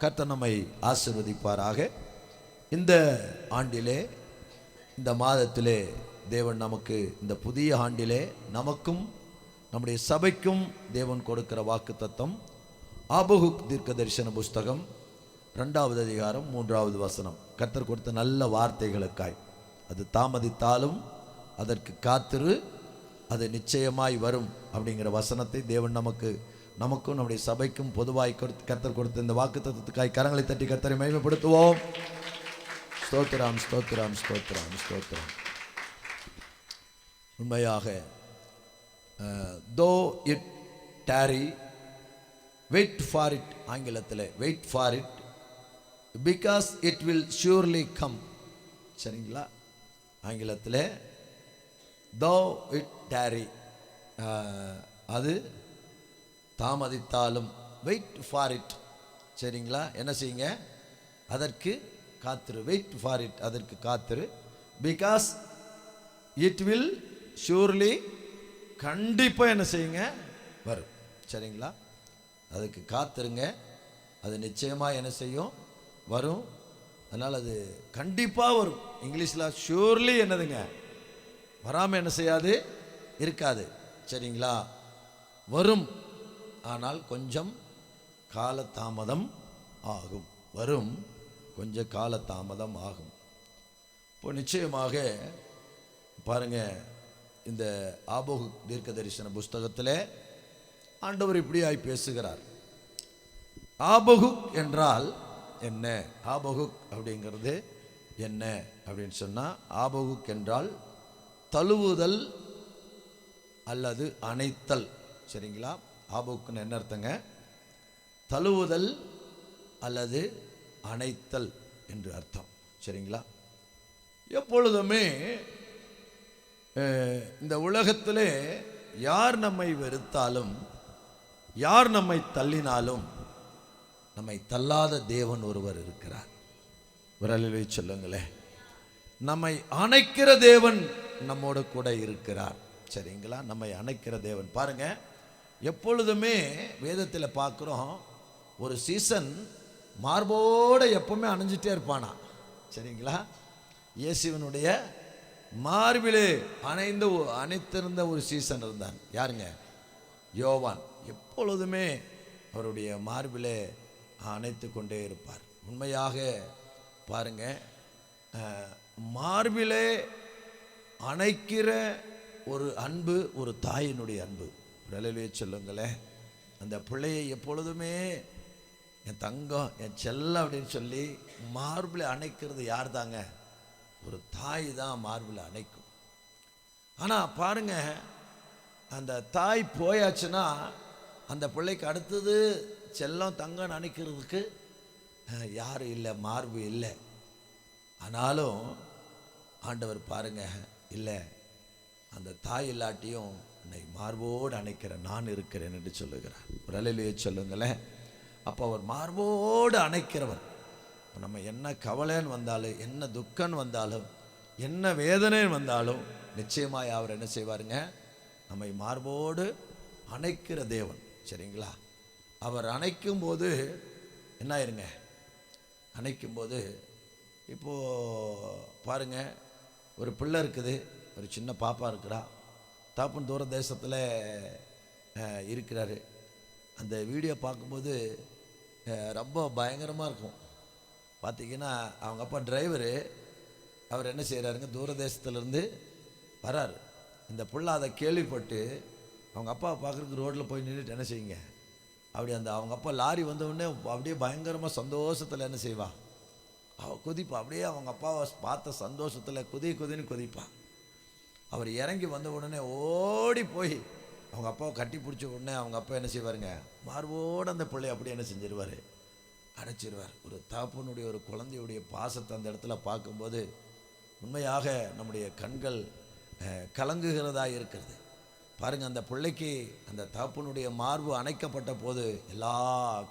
கர்த்தர் நம்மை ஆசீர்வதிப்பாராக. இந்த ஆண்டிலே, இந்த மாதத்திலே தேவன் நமக்கு, இந்த புதிய ஆண்டிலே நமக்கும் நம்முடைய சபைக்கும் தேவன் கொடுக்கிற வாக்குத்தத்தம் ஆபகுக் தீர்க்க தரிசன புஸ்தகம் 2வது அதிகாரம் 3வது வசனம். கர்த்தர் கொடுத்த நல்ல வார்த்தைகளுக்காய், அது தாமதித்தாலும் அதற்கு காத்திரு, அது நிச்சயமாய் வரும் அப்படிங்கிற வசனத்தை தேவன் நமக்கும் நம்முடைய சபைக்கும் பொதுவாய் கர்த்தர் கொடுத்த இந்த வாக்குத்தத்தத்துக்காய் கரங்களை தட்டி கர்த்தரை மகிமைப்படுத்துவோம். ஸ்தோத்திரம், ஸ்தோத்திரம், ஸ்தோத்திரம், ஸ்தோத்திரம். உண்மையாக though it tarry, wait for it. ஆங்கிலத்தில் wait for it because it will surely come. சரிங்களா? ஆங்கிலத்தில் though it tarry, அது தாமதித்தாலும் wait for it. சரிங்களா? என்ன செய்யுங்க? அதற்கு காத்திரு. wait for it, அதற்கு காத்திரு. because it will surely, கண்டிப்பாக என்ன செய்யுங்க? வரும். சரிங்களா? அதுக்கு காத்திருங்க, அது நிச்சயமாக என்ன செய்யும்? வரும். அதனால் அது கண்டிப்பாக வரும். இங்கிலீஷில் ஷூர்லி என்னதுங்க? வராமல் என்ன செய்யாது? இருக்காது. சரிங்களா? வரும், ஆனால் கொஞ்சம் காலதாமதம் ஆகும். வரும், கொஞ்சம் காலதாமதம் ஆகும். இப்போ நிச்சயமாக பாருங்க, இந்த ஆபகுக் தீர்க்க தரிசன புஸ்தகத்தில் ஆண்டவர் இப்படியாய் பேசுகிறார். ஆபகுக் என்றால் என்ன? ஆபகுக் அப்படிங்கிறது என்ன அப்படின்னு சொன்னால், ஆபகுக் என்றால் தழுவுதல் அல்லது அணைத்தல். சரிங்களா? ஆபகுக்குன்னு என்ன அர்த்தங்க? தழுவுதல் அல்லது அணைத்தல் என்று அர்த்தம். சரிங்களா? எப்பொழுதுமே இந்த உலகத்திலே யார் நம்மை வெறுத்தாலும், யார் நம்மை தள்ளினாலும், நம்மை தள்ளாத தேவன் ஒருவர் இருக்கிறார். விரலிலே சொல்லுங்களே, நம்மை அணைக்கிற தேவன் நம்மோடு கூட இருக்கிறார். சரிங்களா? நம்மை அணைக்கிற தேவன். பாருங்க, எப்பொழுதுமே வேதத்தில் பார்க்குறோம், ஒரு சீசன் மார்போடு எப்பவுமே அணைஞ்சிட்டே இருப்பானா. சரிங்களா? இயேசுவினுடைய மார்பிலே அணைத்திருந்த ஒரு சீசன் இருந்தான். யாருங்க? யோவான். எப்பொழுதுமே அவருடைய மார்பிலே அணைத்து கொண்டே இருப்பார். உண்மையாக பாருங்க, மார்பிலே அணைக்கிற ஒரு அன்பு ஒரு தாயினுடைய அன்பு. விரலிலே சொல்லுங்களேன், அந்த பிள்ளையை எப்பொழுதுமே என் தங்கம், என் செல்லம் அப்படின்னு சொல்லி மார்பில் அணைக்கிறது யார் தாங்க? ஒரு தாய் தான் மார்பில் அணைக்கும். ஆனால் பாருங்க, அந்த தாய் போயாச்சுன்னா அந்த பிள்ளைக்கு அடுத்தது செல்லம் தங்கம் அணைக்கிறதுக்கு யாரும் இல்லை, மார்பு இல்லை. ஆனாலும் ஆண்டவர் பாருங்க, இல்லை, அந்த தாய் இல்லாட்டியும் என்னை மார்போடு அணைக்கிற நான் இருக்கிறேன் என்று சொல்லுகிறார். ஒரு அலையிலேயே சொல்லுங்களேன். அப்போ அவர் மார்போடு அணைக்கிறவர். இப்போ நம்ம என்ன கவலைன்னு வந்தாலும், என்ன துக்கம் வந்தாலும், என்ன வேதனை வந்தாலும் நிச்சயமாக அவர் என்ன செய்வாருங்க? நம்மை மார்போடு அணைக்கிற தேவன். சரிங்களா? அவர் அணைக்கும் போது என்ன ஆயிருங்க? அணைக்கும் போது இப்போது பாருங்க, ஒரு பிள்ளை இருக்குது, ஒரு சின்ன பாப்பா இருக்கிறா, தாப்பன் தூர தேசத்தில் இருக்கிறாரு. அந்த வீடியோ பார்க்கும்போது ரொம்ப பயங்கரமாக இருக்கும். பார்த்திங்கன்னா அவங்க அப்பா டிரைவரு, அவர் என்ன செய்கிறாருங்க? தூரதேசத்துலேருந்து வராரு. இந்த புள்ள அதை கேள்விப்பட்டு அவங்க அப்பா பார்க்குறதுக்கு ரோட்டில் போய் நின்றுட்டு என்ன செய்யுங்க? அப்படி அந்த அவங்க அப்பா லாரி வந்தவுடனே அப்படியே பயங்கரமாக சந்தோஷத்தில் என்ன செய்வா? அவள் குதிப்பா. அப்படியே அவங்க அப்பாவை பார்த்த சந்தோஷத்தில் குதின்னு குதிப்பான். அவர் இறங்கி வந்த உடனே ஓடி போய் அவங்க அப்பாவை கட்டி பிடிச்ச உடனே அவங்க அப்பா என்ன செய்வாருங்க? மார்போடு அந்த பிள்ளை அப்படியே என்ன செஞ்சிருவார்? அடைச்சிருவார். ஒரு தகப்பனுடைய, ஒரு குழந்தையுடைய பாசத்தை அந்த இடத்துல பார்க்கும்போது உண்மையாக நம்முடைய கண்கள் கலங்குகிறதா இருக்கிறது. பாருங்கள், அந்த பிள்ளைக்கு அந்த தகப்பனுடைய மார்பு அணைக்கப்பட்ட போது எல்லா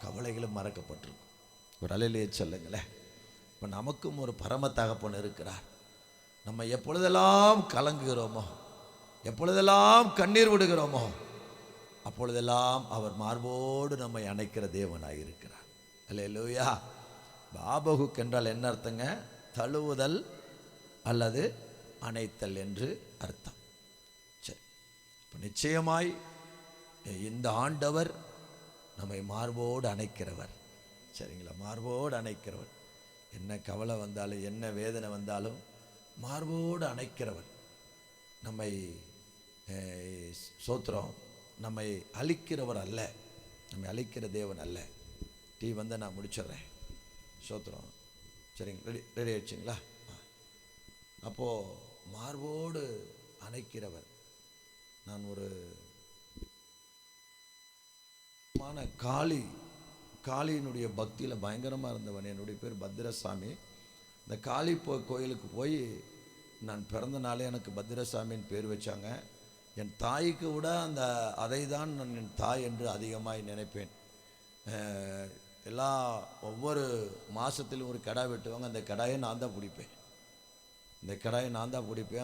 கவலைகளும் மறக்கப்பட்டிருக்கும். ஒரு அலையிலேயே சொல்லுங்களேன். இப்போ நமக்கும் ஒரு பரம தகப்பன் இருக்கிறார். நம்ம எப்பொழுதெல்லாம் கலங்குகிறோமோ, எப்பொழுதெல்லாம் கண்ணீர் விடுகிறோமோ, அப்பொழுதெல்லாம் அவர் மார்போடு நம்மை அணைக்கிற தேவனாக இருக்கிறார். அல்லேலூயா. ஆபகுக் என்றால் என்ன அர்த்தங்க? தழுவுதல் அல்லது அணைத்தல் என்று அர்த்தம். சரி, இப்போ நிச்சயமாய் இந்த ஆண்டவர் நம்மை மார்போடு அணைக்கிறவர். சரிங்களா? மார்போடு அணைக்கிறவர். என்ன கவலை வந்தாலும் என்ன வேதனை வந்தாலும் மார்போடு அணைக்கிறவர். நம்மை சோத்திரம், நம்மை அழிக்கிறவர் அல்ல, நம்மை அழிக்கிற தேவன் அல்ல. டீ வந்து நான் முடிச்சிடுறேன். சோத்திரம். சரிங்க, ரெடி ஆயிடுச்சிங்களா? அப்போது மார்போடு அணைக்கிறவர். நான் ஒரு காளியினுடைய பக்தியில் பயங்கரமாக இருந்தவன். என்னுடைய பேர் பத்திரசாமி. இந்த காளி கோயிலுக்கு போய் நான் பிறந்த நாளே எனக்கு பத்திரசாமின்னு பேர் வச்சாங்க. என் தாய்க்கு விட அதை தான் நான் என் தாய் என்று அதிகமாக நினைப்பேன். ஒவ்வொரு மாதத்திலும் ஒரு கடை வெட்டுவாங்க. அந்த கடாயை நான் தான் பிடிப்பேன்.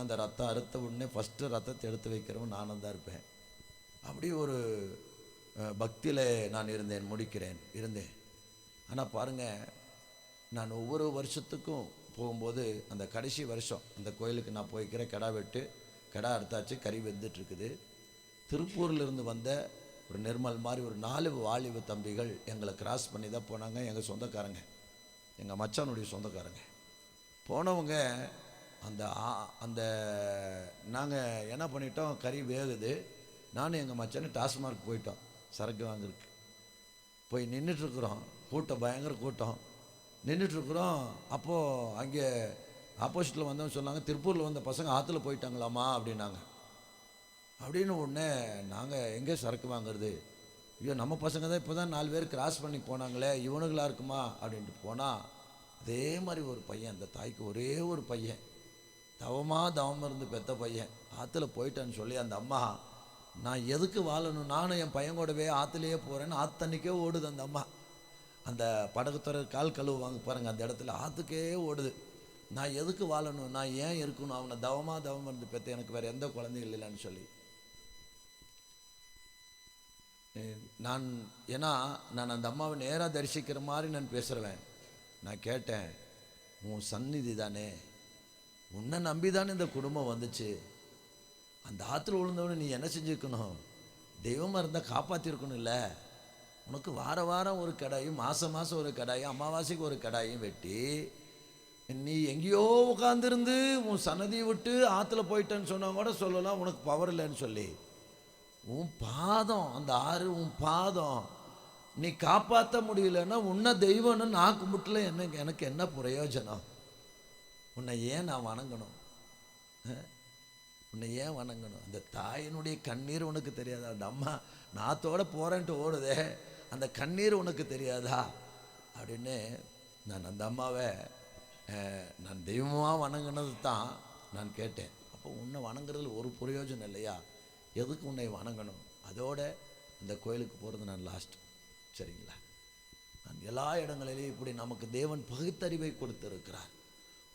அந்த ரத்தம் அறுத்த உடனே ஃபஸ்ட்டு ரத்தத்தை எடுத்து வைக்கிறவன் நானும் தான் இருப்பேன். அப்படி ஒரு பக்தியில் நான் இருந்தேன். ஆனால் பாருங்கள், நான் ஒவ்வொரு வருஷத்துக்கும் போகும்போது அந்த கடைசி வருஷம் அந்த கோயிலுக்கு நான் போய்க்கிறேன். கடை அறுத்தாச்சு, கறி வெந்துட்டுருக்குது. திருப்பூர்லேருந்து வந்த ஒரு நிர்மல் மாதிரி ஒரு 4 வாலிப தம்பிகள் எங்களை கிராஸ் பண்ணி தான் போனாங்க. எங்கள் சொந்தக்காரங்க, எங்கள் மச்சானுடைய சொந்தக்காரங்க. போனவங்க அந்த நாங்கள் என்ன பண்ணிட்டோம், கறி வேகுது. நானும் எங்கள் மச்சானு டாஸ்மார்க் போயிட்டோம் சரக்கு வாங்குறதுக்கு. போய் நின்றுட்டுருக்குறோம். கூட்டம், பயங்கர கூட்டம். நின்றுட்டுருக்குறோம். அப்போது அங்கே ஆப்போசிட்டில் வந்தவங்க சொன்னாங்க, திருப்பூரில் வந்த பசங்க ஆற்றுல போயிட்டாங்களாமா அப்படின்னாங்க. அப்படின்னு உடனே நாங்கள் எங்கே சரக்கு வாங்குறது? ஐயோ, நம்ம பசங்க தான் இப்போ தான் 4 பேர் கிராஸ் பண்ணி போனாங்களே, இவனுங்களா இருக்குமா அப்படின்ட்டு போனால், அதே மாதிரி ஒரு பையன், அந்த தாய்க்கு ஒரே ஒரு பையன், தவம் இருந்து பெத்த பையன், ஆற்றுல போயிட்டான்னு சொல்லி அந்த அம்மா, நான் எதுக்கு வாழணும், நானும் என் பையன் கூடவே ஆற்றுலையே போகிறேன்னு ஆத்தன்னைக்கே ஓடுது அந்த அம்மா. அந்த படகுத்துறை கால் கழுவுவாங்க பாருங்கள், அந்த இடத்துல ஆற்றுக்கே ஓடுது. நான் எதுக்கு வாழணும், நான் ஏன் இருக்கணும், அவனை தவம் இருந்து பெற்ற எனக்கு வேறு எந்த குழந்தைகள் இல்லைன்னு சொல்லி. ஏன்னா நான் அந்த அம்மாவை நேராக தரிசிக்கிற மாதிரி நான் பேசுகிறேன். நான் கேட்டேன், உன் சந்நிதி தானே, உன்னை நம்பி தானே இந்த குடும்பம் வந்துச்சு. அந்த ஆற்றுல விழுந்தவனு நீ என்ன செஞ்சுருக்கணும், தெய்வமாக இருந்தால் காப்பாற்றிருக்கணும். இல்லை, உனக்கு வாரம் ஒரு கடாயும், மாதம் ஒரு கடாயும், அமாவாசைக்கு ஒரு கடாயும் வெட்டி நீ எங்கேயோ உட்காந்துருந்து உன் சன்னதியை விட்டு ஆற்றுல போயிட்டேன்னு சொன்னால் கூட சொல்லலாம் உனக்கு பவர் இல்லைன்னு சொல்லி. உன் பாதம், அந்த ஆறு உன் பாதம், நீ காப்பாற்ற முடியலன்னா உன்னை தெய்வம்னு நான் கும்பிட்டுல எனக்கு என்ன பிரயோஜனம்? உன்னை ஏன் நான் வணங்கணும்? உன்னை ஏன் வணங்கணும்? அந்த தாயினுடைய கண்ணீர் உனக்கு தெரியாதா? அந்த அம்மா நாத்தோட போகிறேன்ட்டு ஓடுதே, அந்த கண்ணீர் உனக்கு தெரியாதா அப்படின்னு நான் அந்த அம்மாவை நான் தெய்வமாக வணங்கினது தான் நான் கேட்டேன். அப்போ உன்னை வணங்குறதுல ஒரு பிரயோஜனம் இல்லையா? எதுக்கு உன்னை வணங்கணும்? அதோட இந்த கோயிலுக்கு போகிறது நான் லாஸ்ட். சரிங்களா? நான் எல்லா இடங்களிலையும் இப்படி நமக்கு தேவன் பகுத்தறிவை கொடுத்திருக்கிறார்.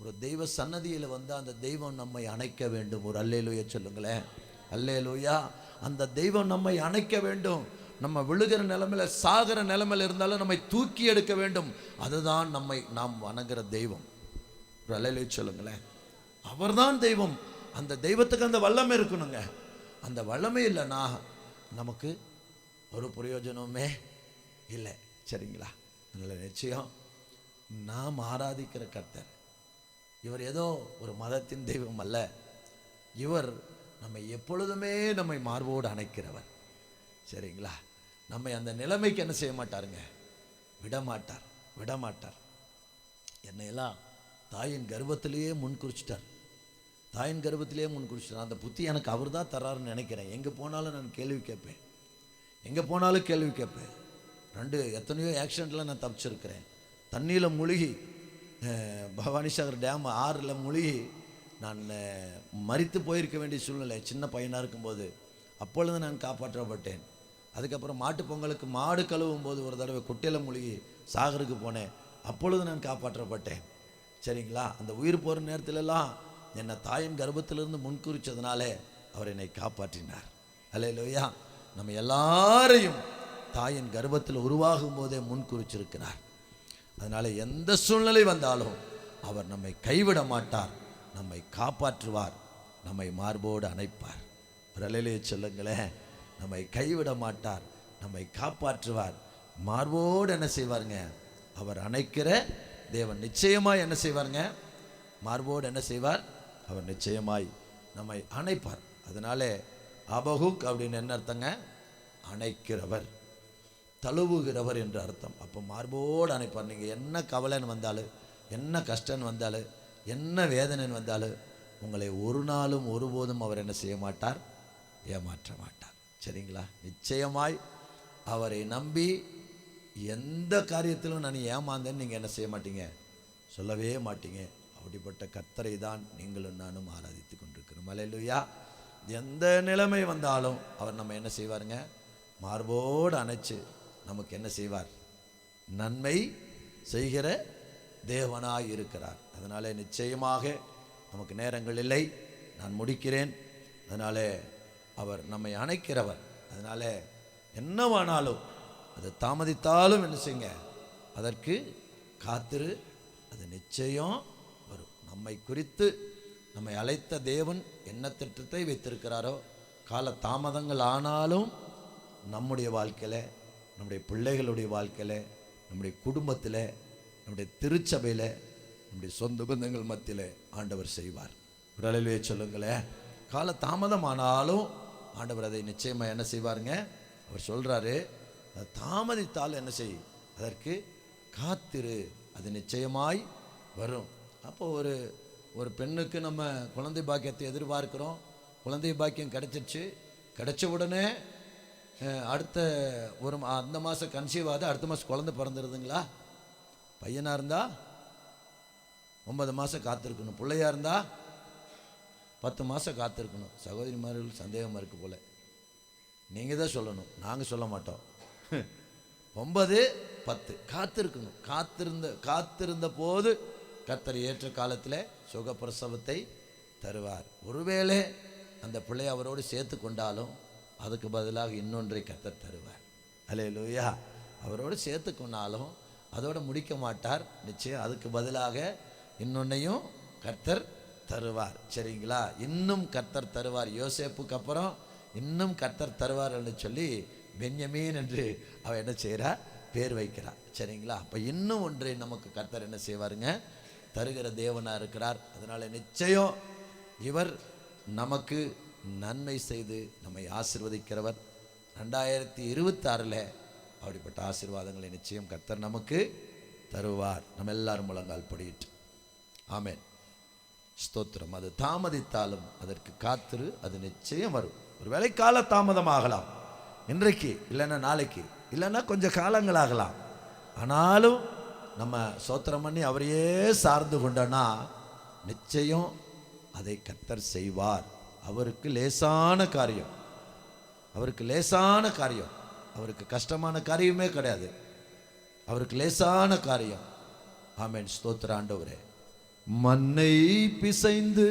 ஒரு தெய்வ சன்னதியில் வந்து அந்த தெய்வம் நம்மை அணைக்க வேண்டும். ஒரு அல்லேலூயா சொல்லுங்களேன். அல்லேலூயா. அந்த தெய்வம் நம்மை அணைக்க வேண்டும். நம்ம விழுகிற நிலைமையில், சாகிற நிலைமையில் இருந்தாலும் நம்மை தூக்கி எடுக்க வேண்டும். அதுதான் நாம் வணங்குற தெய்வம். ஒரு அல்லேலூயா சொல்லுங்களேன். அவர்தான் தெய்வம். அந்த தெய்வத்துக்கு அந்த வல்லமை இருக்கணுங்க. அந்த வல்லமை இல்லைன்னா நமக்கு ஒரு பிரயோஜனமே இல்லை. சரிங்களா? நல்ல நிச்சயம் நாம் ஆராதிக்கிற கர்த்தர் இவர் ஏதோ ஒரு மதத்தின் தெய்வம் அல்ல. இவர் நம்மை எப்பொழுதுமே நம்மை மார்போடு அணைக்கிறவர். சரிங்களா? நம்மை அந்த நிலைமைக்கு என்ன செய்ய மாட்டாருங்க, விடமாட்டார். என்னையெல்லாம் தாயின் கர்ப்பத்திலேயே முன்குறிச்சிட்டார். அந்த புத்தி எனக்கு அவர் தான் தர்றாருன்னு நினைக்கிறேன். எங்கே போனாலும் நான் கேள்வி கேட்பேன். எத்தனையோ ஆக்சிடெண்ட்டில் நான் தப்பிச்சிருக்கிறேன். தண்ணியில் முழுகி, பவானிசாகர் டேம் ஆறில் முழுகி நான் மரித்து போயிருக்க வேண்டிய சூழ்நிலை சின்ன பையனாக இருக்கும்போது. அப்பொழுது நான் காப்பாற்றப்பட்டேன். அதுக்கப்புறம் மாட்டு பொங்கலுக்கு மாடு கழுவும் போது ஒரு தடவை குட்டையில் முழுகி சாகருக்கு போனேன். அப்பொழுது நான் காப்பாற்றப்பட்டேன். சரிங்களா? அந்த உயிர் போகிற நேரத்திலெல்லாம் என்னை தாயின் கர்ப்பத்திலிருந்து முன்குறிச்சதுனாலே அவர் என்னை காப்பாற்றினார். அல்லேலூயா. நம்ம எல்லாரையும் தாயின் கர்ப்பத்தில் உருவாகும் போதே முன்குறிச்சிருக்கிறார். அதனால எந்த சூழ்நிலை வந்தாலும் அவர் நம்மை கைவிட மாட்டார், நம்மை காப்பாற்றுவார், நம்மை மார்போடு அணைப்பார். ஒரு அல்லேலூயா சொல்லுங்களேன். நம்மை கைவிட மாட்டார், நம்மை காப்பாற்றுவார், மார்போடு என்ன செய்வாருங்க? அவர் அணைக்கிற தேவன். நிச்சயமாய் என்ன செய்வாருங்க? மார்போடு என்ன செய்வார்? அவர் நிச்சயமாய் நம்மை அணைப்பார். அதனால அபகுக் அப்படின்னு என்ன அர்த்தங்க? அணைக்கிறவர், தழுவுகிறவர் என்று அர்த்தம். அப்போ மார்போடு அணைப்பார். நீங்கள் என்ன கவலைன்னு வந்தாலும், என்ன கஷ்டம் வந்தாலும், என்ன வேதனை வந்தாலும் உங்களை ஒரு நாளும் ஒருபோதும் அவர் என்ன செய்ய மாட்டார்? ஏமாற்ற மாட்டார். சரிங்களா? நிச்சயமாய் அவரை நம்பி எந்த காரியத்திலும் நான் ஏமாந்தேன்னு நீங்கள் என்ன செய்ய மாட்டீங்க? சொல்லவே மாட்டீங்க. அப்படிப்பட்ட கர்த்தரை தான் நீங்களும் நானும் ஆராதித்து கொண்டிருக்கிறோம். அல்லேலூயா. எந்த நிலைமை வந்தாலும் அவர் நம்ம என்ன செய்வாருங்க? மார்போடு அணைச்சு நமக்கு என்ன செய்வார்? நன்மை செய்கிற தேவனாய் இருக்கிறார். அதனால நிச்சயமாக நமக்கு நேரங்கள் இல்லை, நான் முடிக்கிறேன். அதனால அவர் நம்மை அணைக்கிறவர். அதனால என்னவானாலும் அது தாமதித்தாலும் என்ன செய்யுங்க? அதற்கு காத்திரு, அது நிச்சயம் வரும். நம்மை குறித்து நம்மை அழைத்த தேவன் என்ன திட்டத்தை வைத்திருக்கிறாரோ, கால தாமதங்கள் ஆனாலும் நம்முடைய வாழ்க்கையில், நம்முடைய பிள்ளைகளுடைய வாழ்க்கையில், நம்முடைய குடும்பத்தில், நம்முடைய திருச்சபையில், நம்முடைய சொந்த பந்தங்கள் மத்தியில் ஆண்டவர் செய்வார். உடலிலே சொல்லுங்களேன். கால தாமதமானாலும் ஆண்டவர் அதை நிச்சயமாக என்ன செய்வாருங்க? அவர் சொல்கிறாரு, அது தாமதித்தால் என்ன செய்? அதற்கு காத்திரு, அது நிச்சயமாய் வரும். அப்போ ஒரு பெண்ணுக்கு நம்ம குழந்தை பாக்கியத்தை எதிர்பார்க்கிறோம். குழந்தை பாக்கியம் கிடைச்சிருச்சு. கிடைச்ச உடனே அடுத்த அந்த மாதம் கன்சீவ் ஆகுது, அடுத்த மாதம் குழந்தை பிறந்துருதுங்களா? பையனாக இருந்தால் 9 மாதம் காத்திருக்கணும், பிள்ளையாக இருந்தால் 10 மாதம் காத்திருக்கணும். சகோதரிமார்கள் சந்தேகமாக இருக்குது போல். நீங்கள் தான் சொல்லணும், நாங்கள் சொல்ல மாட்டோம். 9, 10 காத்திருக்கணும். காத்திருந்த போது கர்த்தர் ஏற்ற காலத்தில் சுகப்பிரசவத்தை தருவார். ஒருவேளை அந்த பிள்ளை அவரோடு சேர்த்து கொண்டாலும் அதுக்கு பதிலாக இன்னொன்றை கர்த்தர் தருவார். அல்லேலூயா. அவரோடு சேர்த்து கொண்டாலும் அதோடு முடிக்க மாட்டார். நிச்சயம் அதுக்கு பதிலாக இன்னொன்னையும் கர்த்தர் தருவார். சரிங்களா? இன்னும் கர்த்தர் தருவார். யோசேப்புக்கு அப்புறம் இன்னும் கர்த்தர் தருவார் என்று சொல்லி பென்யமீன் என்று அவன் என்ன செய்கிறா? பேர் வைக்கிறார். சரிங்களா? அப்போ இன்னும் ஒன்றை நமக்கு கர்த்தர் என்ன செய்வாருங்க? தருகிற தேவனாக இருக்கிறார். அதனால் நிச்சயம் இவர் நமக்கு நன்மை செய்து நம்மை ஆசீர்வதிக்கிறவர். 2026 அப்படிப்பட்ட ஆசீர்வாதங்களை நிச்சயம் கர்த்தர் நமக்கு தருவார். நம்ம எல்லாரும் முழங்கால் படியிட்டு ஆமென். ஸ்தோத்திரம். அது தாமதித்தாலும் அதற்கு காத்திரு, அது நிச்சயம் வரும். ஒரு வேளை கால தாமதமாகலாம், இன்றைக்கு இல்லைன்னா நாளைக்கு, இல்லைன்னா கொஞ்சம் காலங்கள் ஆகலாம். ஆனாலும் நம்ம ஸ்தோத்திரம் பண்ணி அவரையே சார்ந்து கொண்டோன்னா நிச்சயம் அதை கர்த்தர் செய்வார். அவருக்கு லேசான காரியம், அவருக்கு லேசான காரியம், அவருக்கு கஷ்டமான காரியமே கிடையாது. அவருக்கு லேசான காரியம். ஆமென். ஸ்தோத்திர ஆண்டவரே. மண்ணை பிசைந்து